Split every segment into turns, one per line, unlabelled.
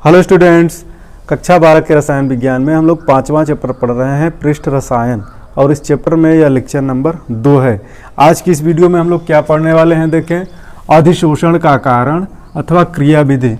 Hello students, कक्षा 12 के रसायन विज्ञान में हम लोग 5वां चैप्टर पढ़ रहे हैं पृष्ठ रसायन। और इस चैप्टर में यह लेक्चर नंबर 2 है। आज की इस वीडियो में हम लोग क्या पढ़ने वाले हैं, देखें। अधिशोषण का कारण अथवा क्रियाविधि।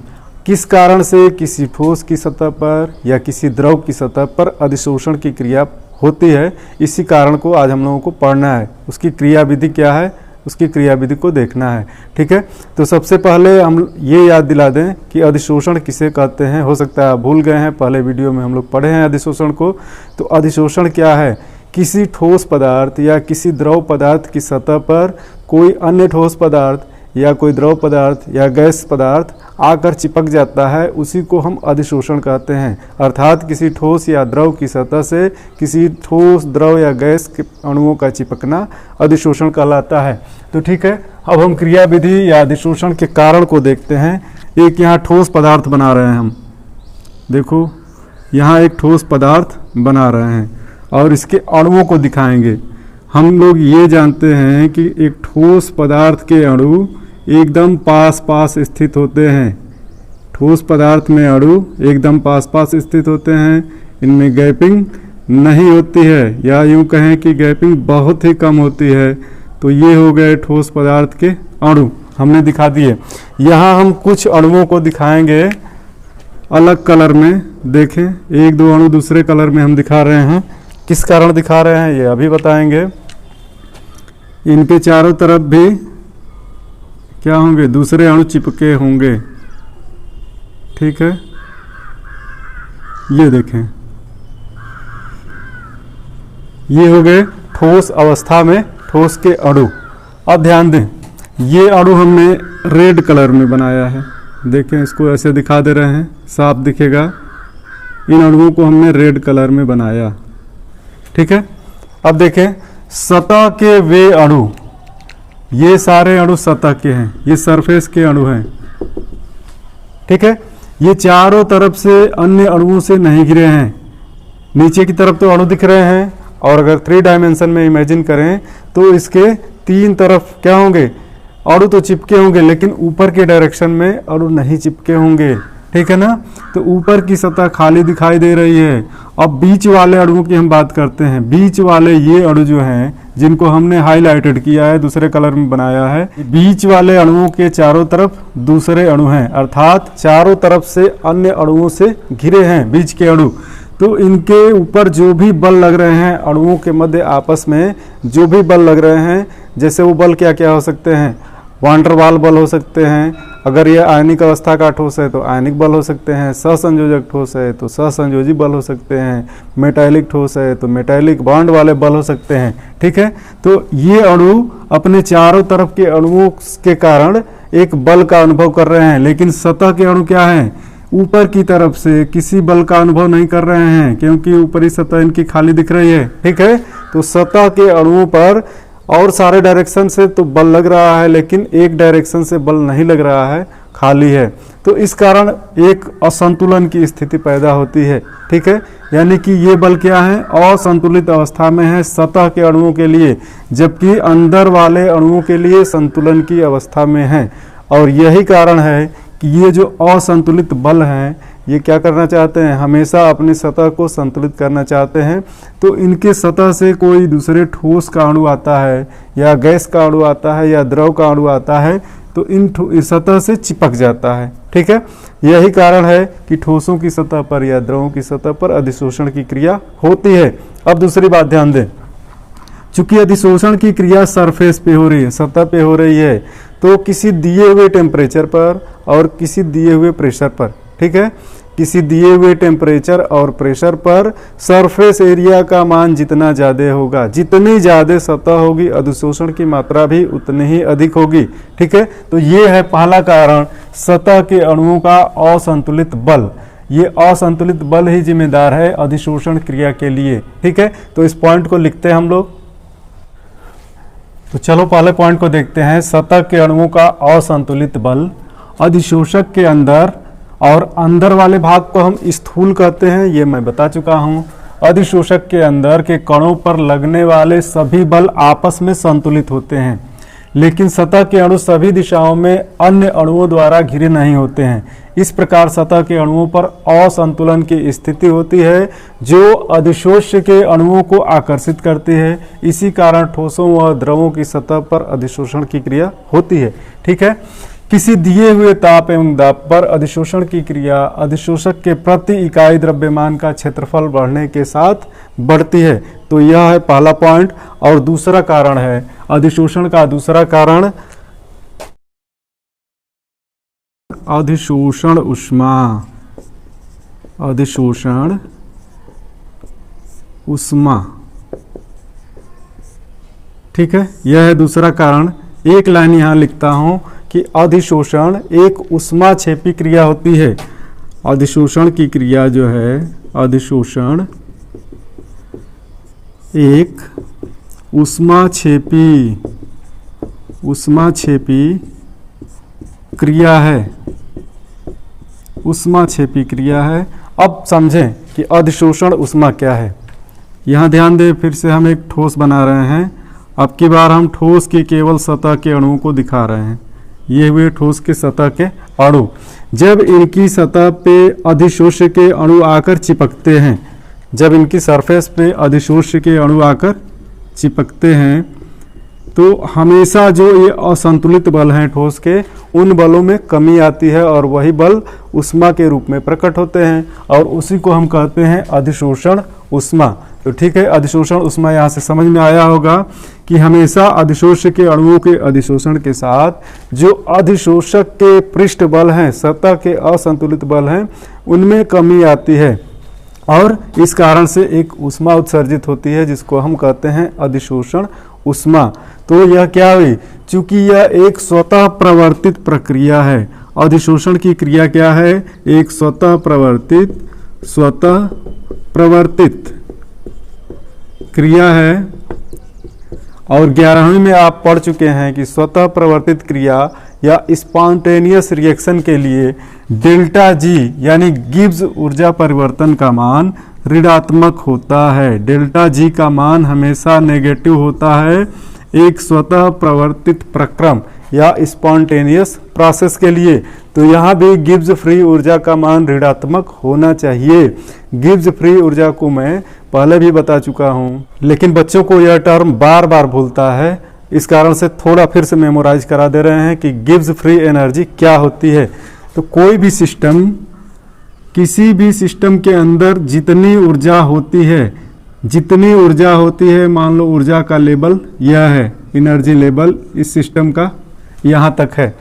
किस कारण से किसी ठोस की सतह पर या किसी द्रव की सतह पर अधिशोषण की क्रिया होती है, इसी कारण को आज हम लोगों को पढ़ना है। उसकी क्रियाविधि क्या है, उसकी क्रियाविधि को देखना है। ठीक है, तो सबसे पहले हम ये याद दिला दें कि अधिशोषण किसे कहते हैं। हो सकता है आप भूल गए हैं, पहले वीडियो में हम लोग पढ़े हैं अधिशोषण को। तो अधिशोषण क्या है? किसी ठोस पदार्थ या किसी द्रव पदार्थ की सतह पर कोई अन्य ठोस पदार्थ या कोई द्रव पदार्थ या गैस पदार्थ आकर चिपक जाता है, उसी को हम अधिशोषण कहते हैं। अर्थात किसी ठोस या द्रव की सतह से किसी ठोस, द्रव या गैस के अणुओं का चिपकना अधिशोषण कहलाता है। तो ठीक है, अब हम क्रियाविधि या अधिशोषण के कारण को देखते हैं। एक यहाँ ठोस पदार्थ बना रहे हैं हम, देखो यहाँ एक ठोस पदार्थ बना रहे हैं और इसके अणुओं को दिखाएंगे। हम लोग ये जानते हैं कि एक ठोस पदार्थ के अणु एकदम पास पास स्थित होते हैं। ठोस पदार्थ में अणु एकदम पास पास स्थित होते हैं, इनमें गैपिंग नहीं होती है, या यूं कहें कि गैपिंग बहुत ही कम होती है। तो ये हो गए ठोस पदार्थ के अणु, हमने दिखा दिए। यहाँ हम कुछ अणुओं को दिखाएंगे अलग कलर में। देखें, एक दो अणु दूसरे कलर में हम दिखा रहे हैं। किस कारण दिखा रहे हैं ये अभी बताएंगे। इनके चारों तरफ भी क्या होंगे, दूसरे अणु चिपके होंगे। ठीक है, ये देखें, ये हो गए ठोस अवस्था में ठोस के अणु। अब ध्यान दें, ये अणु हमने रेड कलर में बनाया है। देखें, इसको ऐसे दिखा दे रहे हैं, साफ दिखेगा। इन अणुओं को हमने रेड कलर में बनाया। ठीक है, अब देखें सतह के वे अणु, ये सारे अणु सतह के हैं, ये सरफेस के अणु हैं। ठीक है, ये चारों तरफ से अन्य अणुओं से नहीं घिरे हैं। नीचे की तरफ तो अणु दिख रहे हैं, और अगर 3 डायमेंशन में इमेजिन करें तो इसके 3 तरफ क्या होंगे, अणु तो चिपके होंगे, लेकिन ऊपर के डायरेक्शन में अणु नहीं चिपके होंगे। ठीक है ना, तो ऊपर की सतह खाली दिखाई दे रही है। अब बीच वाले अणुओं की हम बात करते हैं। बीच वाले ये अणु जो हैं, जिनको हमने हाईलाइटेड किया है, दूसरे कलर में बनाया है, बीच वाले अणुओं के चारों तरफ दूसरे अणु हैं, अर्थात चारों तरफ से अन्य अणुओं से घिरे हैं बीच के अणु। तो इनके ऊपर जो भी बल लग रहे हैं, अणुओं के मध्य आपस में जो भी बल लग रहे हैं, जैसे वो बल क्या क्या हो सकते हैं, वान डर वाल बल हो सकते हैं। अगर ये आयनिक अवस्था का ठोस है तो आयनिक बल हो सकते हैं, सहसंयोजक ठोस है तो सहसंयोजी बल हो सकते हैं, मेटालिक ठोस है तो मेटालिक बॉन्ड वाले बल हो सकते हैं। ठीक है, तो ये अणु अपने चारों तरफ के अणुओं के कारण एक बल का अनुभव कर रहे हैं, लेकिन सतह के अणु क्या हैं, ऊपर की तरफ से किसी बल का अनुभव नहीं कर रहे हैं, क्योंकि ऊपरी सतह इनकी खाली दिख रही है। ठीक है, तो सतह के अणुओं पर और सारे डायरेक्शन से तो बल लग रहा है, लेकिन एक डायरेक्शन से बल नहीं लग रहा है, खाली है। तो इस कारण एक असंतुलन की स्थिति पैदा होती है। ठीक है, यानी कि ये बल क्या है, असंतुलित अवस्था में है सतह के अणुओं के लिए, जबकि अंदर वाले अणुओं के लिए संतुलन की अवस्था में है। और यही कारण है कि ये जो असंतुलित बल हैं, ये क्या करना चाहते हैं, हमेशा अपनी सतह को संतुलित करना चाहते हैं। तो इनके सतह से कोई दूसरे ठोस का अणु आता है, या गैस का अणु आता है, या द्रव का अणु आता है, तो इन सतह से चिपक जाता है। ठीक है, यही कारण है कि ठोसों की सतह पर या द्रवों की सतह पर अधिशोषण की क्रिया होती है। अब दूसरी बात ध्यान दें, चूंकि अधिशोषण की क्रिया सरफेस पे हो रही है, सतह पे हो रही है, तो किसी दिए हुए टेम्परेचर पर और किसी दिए हुए प्रेशर पर, ठीक है, किसी दिए हुए टेम्परेचर और प्रेशर पर सरफेस एरिया का मान जितना ज़्यादा होगा, जितनी ज़्यादा सतह होगी, अधिशोषण की मात्रा भी उतनी ही अधिक होगी। ठीक है, तो ये है पहला कारण, सतह के अणुओं का असंतुलित बल। ये असंतुलित बल ही जिम्मेदार है अधिशोषण क्रिया के लिए। ठीक है, तो इस पॉइंट को लिखते हैं हम लोग। तो चलो पहले पॉइंट को देखते हैं। सतह के अणुओं का असंतुलित बल अधिशोषक के अंदर, और अंदर वाले भाग को हम स्थूल कहते हैं, ये मैं बता चुका हूं। अधिशोषक के अंदर के कणों पर लगने वाले सभी बल आपस में संतुलित होते हैं, लेकिन सतह के अणु सभी दिशाओं में अन्य अणुओं द्वारा घिरे नहीं होते हैं। इस प्रकार सतह के अणुओं पर असंतुलन की स्थिति होती है जो अधिशोष्य के अणुओं को आकर्षित करती है। इसी कारण ठोसों व द्रवों की सतह पर अधिशोषण की क्रिया होती है। ठीक है, किसी दिए हुए ताप एवं दाब पर अधिशोषण की क्रिया अधिशोषक के प्रति इकाई द्रव्यमान का क्षेत्रफल बढ़ने के साथ बढ़ती है। तो यह है पहला पॉइंट। और दूसरा कारण है अधिशोषण का दूसरा कारण अधिशोषण उष्मा। अधिशोषण उष्मा, ठीक है, यह है दूसरा कारण। एक लाइन यहां लिखता हूं कि अधिशोषण एक उष्माक्षेपी क्रिया होती है। अधिशोषण की क्रिया जो है, अधिशोषण एक उष्माक्षेपी क्रिया है। उष्माक्षेपी क्रिया है। अब समझें कि अधिशोषण उष्मा क्या है। यहाँ ध्यान दें, फिर से हम एक ठोस बना रहे हैं। अब की बार हम ठोस की केवल सतह के अणुओं को दिखा रहे हैं। ये हुए ठोस के सतह के अणु। जब इनकी सतह पे अधिशोष्य के अणु आकर चिपकते हैं, जब इनकी सरफेस पे अधिशोष्य के अणु आकर चिपकते हैं, तो हमेशा जो ये असंतुलित बल हैं ठोस के, उन बलों में कमी आती है और वही बल उष्मा के रूप में प्रकट होते हैं और उसी को हम कहते हैं अधिशोषण उष्मा। तो ठीक है, अधिशोषण उष्मा यहाँ से समझ में आया होगा कि हमेशा अधिशोष्य के अणुओं के अधिशोषण के साथ जो अधिशोषक के पृष्ठ बल हैं, सतह के असंतुलित बल हैं, उनमें कमी आती है और इस कारण से एक उष्मा उत्सर्जित होती है जिसको हम कहते हैं अधिशोषण उष्मा। तो यह क्या हुई, चूंकि यह एक स्वतः प्रवर्तित प्रक्रिया है। अधिशोषण की क्रिया क्या है, एक स्वतः प्रवर्तित क्रिया है। और 11वीं में आप पढ़ चुके हैं कि स्वतः प्रवर्तित क्रिया या स्पॉन्टेनियस रिएक्शन के लिए डेल्टा जी यानी गिब्स ऊर्जा परिवर्तन का मान ऋणात्मक होता है। डेल्टा जी का मान हमेशा नेगेटिव होता है एक स्वतः प्रवर्तित प्रक्रम या स्पॉन्टेनियस प्रोसेस के लिए। तो यहाँ भी गिब्स फ्री ऊर्जा का मान ऋणात्मक होना चाहिए। गिब्स फ्री ऊर्जा को मैं पहले भी बता चुका हूँ, लेकिन बच्चों को यह टर्म बार बार भूलता है, इस कारण से थोड़ा फिर से मेमोराइज करा दे रहे हैं कि गिब्स फ्री एनर्जी क्या होती है। तो कोई भी सिस्टम, किसी भी सिस्टम के अंदर जितनी ऊर्जा होती है, मान लो ऊर्जा का लेवल यह है, एनर्जी लेवल इस सिस्टम का यहाँ तक है,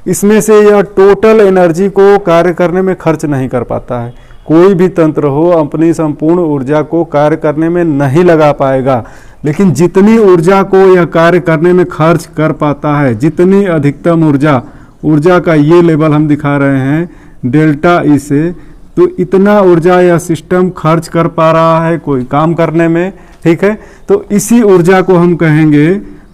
इसमें से यह टोटल एनर्जी को कार्य करने में खर्च नहीं कर पाता है। कोई भी तंत्र हो अपनी संपूर्ण ऊर्जा को कार्य करने में नहीं लगा पाएगा, लेकिन जितनी ऊर्जा को यह कार्य करने में खर्च कर पाता है, जितनी अधिकतम ऊर्जा का ये लेवल हम दिखा रहे हैं डेल्टा ई से, तो इतना ऊर्जा यह सिस्टम खर्च कर पा रहा है कोई काम करने में। ठीक है, तो इसी ऊर्जा को हम कहेंगे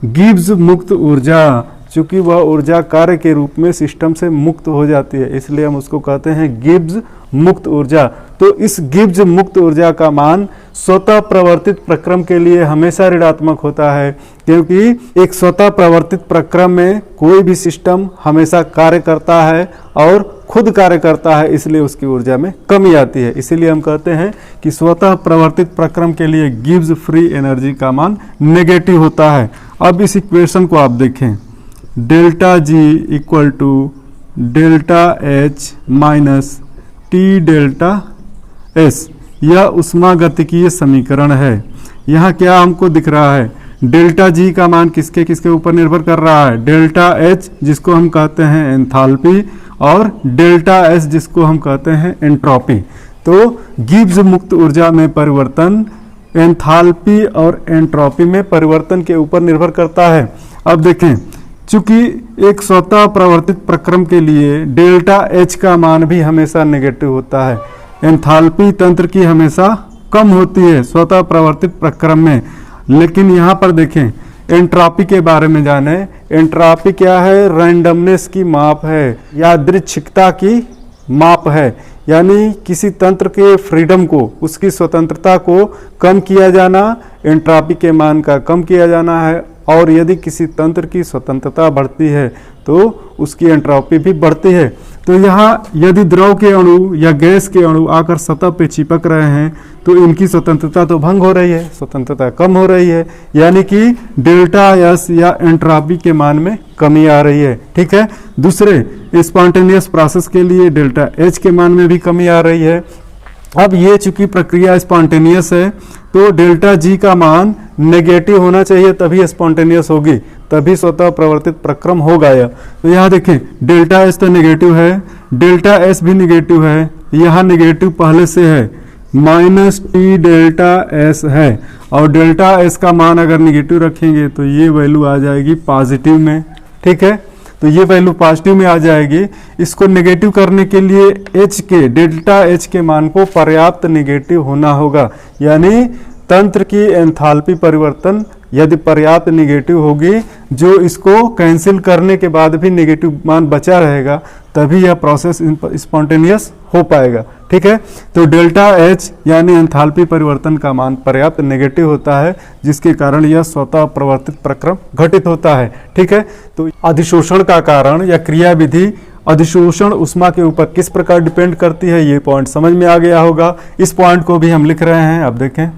गिब्स मुक्त ऊर्जा। चूंकि वह ऊर्जा कार्य के रूप में सिस्टम से मुक्त हो जाती है, इसलिए हम उसको कहते हैं गिब्स मुक्त ऊर्जा। तो इस गिब्स मुक्त ऊर्जा का मान स्वतः प्रवर्तित प्रक्रम के लिए हमेशा ऋणात्मक होता है, क्योंकि एक स्वतः प्रवर्तित प्रक्रम में कोई भी सिस्टम हमेशा कार्य करता है और खुद कार्य करता है, इसलिए उसकी ऊर्जा में कमी आती है। इसीलिए हम कहते हैं कि स्वतः प्रवर्तित प्रक्रम के लिए गिब्स फ्री एनर्जी का मान नेगेटिव होता है। अब इस इक्वेशन को आप देखें, delta G equal to delta H minus T delta S, यह उष्मागतिकीय समीकरण है। यहाँ क्या हमको दिख रहा है, डेल्टा जी का मान किसके किसके ऊपर निर्भर कर रहा है, डेल्टा एच जिसको हम कहते हैं एंथैल्पी और डेल्टा एस जिसको हम कहते हैं एंट्रोपी। तो गिब्स मुक्त ऊर्जा में परिवर्तन एंथैल्पी और एंट्रोपी में परिवर्तन के ऊपर निर्भर करता है। अब देखें, चूंकि एक स्वतः प्रवर्तित प्रक्रम के लिए डेल्टा एच का मान भी हमेशा नेगेटिव होता है, एंथैल्पी तंत्र की हमेशा कम होती है स्वतः प्रवर्तित प्रक्रम में। लेकिन यहाँ पर देखें, एंट्रोपी के बारे में जाने। एंट्रोपी क्या है, रैंडमनेस की माप है, यादृच्छिकता की माप है, यानी किसी तंत्र के फ्रीडम को, उसकी स्वतंत्रता को कम किया जाना, एंट्रोपी के मान का कम किया जाना है और यदि किसी तंत्र की स्वतंत्रता बढ़ती है तो उसकी एंट्रोपी भी बढ़ती है। तो यहाँ यदि द्रव के अणु या गैस के अणु आकर सतह पे चिपक रहे हैं तो इनकी स्वतंत्रता तो भंग हो रही है, स्वतंत्रता कम हो रही है, यानी कि डेल्टा एस या एंट्रोपी के मान में कमी आ रही है। ठीक है, दूसरे स्पॉन्टेनियस प्रोसेस के लिए डेल्टा एच के मान में भी कमी आ रही है। अब ये चूंकि प्रक्रिया स्पॉन्टेनियस है तो डेल्टा जी का मान नेगेटिव होना चाहिए, तभी स्पॉन्टेनियस होगी, तभी स्वतः प्रवर्तित प्रक्रम होगा। यह तो यहाँ देखें डेल्टा एस तो नेगेटिव है, डेल्टा एस भी नेगेटिव है, यहाँ नेगेटिव पहले से है, माइनस टी डेल्टा एस है, और डेल्टा एस का मान अगर नेगेटिव रखेंगे तो ये वैल्यू आ जाएगी पॉजिटिव में। ठीक है, तो ये वैल्यू पॉजिटिव में आ जाएगी। इसको नेगेटिव करने के लिए एच के डेल्टा एच के मान को पर्याप्त नेगेटिव होना होगा, यानी तंत्र की एंथैल्पी परिवर्तन यदि पर्याप्त नेगेटिव होगी, जो इसको कैंसिल करने के बाद भी नेगेटिव मान बचा रहेगा, तभी यह प्रोसेस स्पॉन्टेनियस हो पाएगा। ठीक है, तो डेल्टा एच यानी एंथैल्पी परिवर्तन का मान पर्याप्त नेगेटिव होता है, जिसके कारण यह स्वतः प्रवर्तित प्रक्रम घटित होता है। ठीक है, तो अधिशोषण का कारण या क्रियाविधि अधिशोषण उष्मा के ऊपर किस प्रकार डिपेंड करती है, ये पॉइंट समझ में आ गया होगा। इस पॉइंट को भी हम लिख रहे हैं। अब देखें,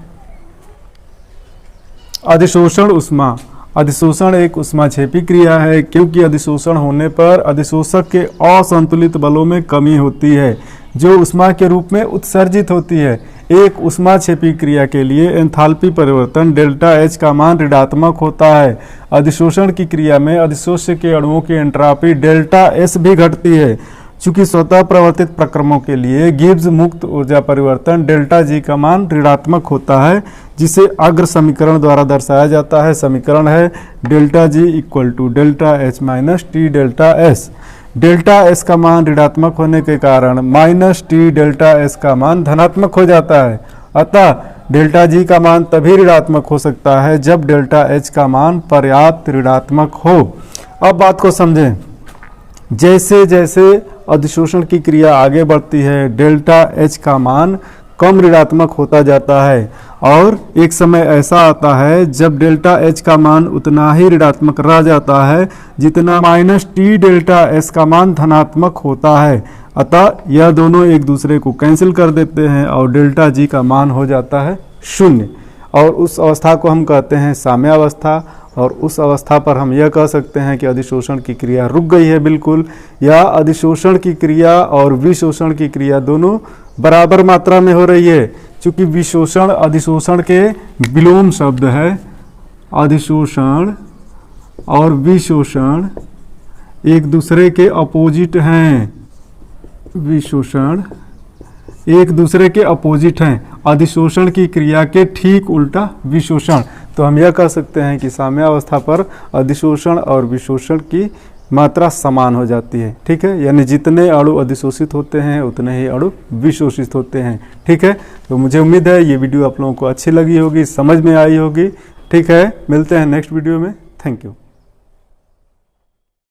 अधिशोषण उष्मा, अधिशोषण एक उष्माक्षेपी क्रिया है, क्योंकि अधिशोषण होने पर अधिशोषक के असंतुलित बलों में कमी होती है जो उष्मा के रूप में उत्सर्जित होती है। एक उष्माक्षेपी क्रिया के लिए एंथैल्पी परिवर्तन डेल्टा एच का मान ऋणात्मक होता है। अधिशोषण की क्रिया में अधिशोष्य के अणुओं की एंट्रोपी डेल्टा एस भी घटती है। चूंकि स्वतः प्रवर्तित प्रक्रमों के लिए गिब्स मुक्त ऊर्जा परिवर्तन डेल्टा जी का मान ऋणात्मक होता है, जिसे अग्र समीकरण द्वारा दर्शाया जाता है। समीकरण है delta G equal to delta H minus T delta S. Delta S का मान ऋणात्मक होने के कारण माइनस टी डेल्टा एस का मान धनात्मक हो जाता है। अतः डेल्टा जी का मान तभी ऋणात्मक हो सकता है जब डेल्टा एच का मान पर्याप्त ऋणात्मक हो। अब बात को समझें, जैसे जैसे अधिशोषण की क्रिया आगे बढ़ती है डेल्टा एच का मान कम ऋणात्मक होता जाता है, और एक समय ऐसा आता है जब डेल्टा एच का मान उतना ही ऋणात्मक रह जाता है जितना माइनस टी डेल्टा एस का मान धनात्मक होता है। अतः यह दोनों एक दूसरे को कैंसिल कर देते हैं और डेल्टा जी का मान हो जाता है 0, और उस अवस्था को हम कहते हैं साम्यावस्था। और उस अवस्था पर हम यह कह सकते हैं कि अधिशोषण की क्रिया रुक गई है बिल्कुल, या अधिशोषण की क्रिया और विशोषण की क्रिया दोनों बराबर मात्रा में हो रही है। चूंकि विशोषण अधिशोषण के विलोम शब्द है, अधिशोषण और विशोषण एक दूसरे के अपोजिट हैं। विशोषण एक दूसरे के अपोजिट हैं, अधिशोषण की क्रिया के ठीक उल्टा विशोषण। तो हम यह कह सकते हैं कि साम्यावस्था पर अधिशोषण और विशोषण की मात्रा समान हो जाती है। ठीक है, यानी जितने अणु अधिशोषित होते हैं उतने ही अणु विशोषित होते हैं। ठीक है, तो मुझे उम्मीद है ये वीडियो आप लोगों को अच्छी लगी होगी, समझ में आई होगी। ठीक है, मिलते हैं नेक्स्ट वीडियो में। Thank you.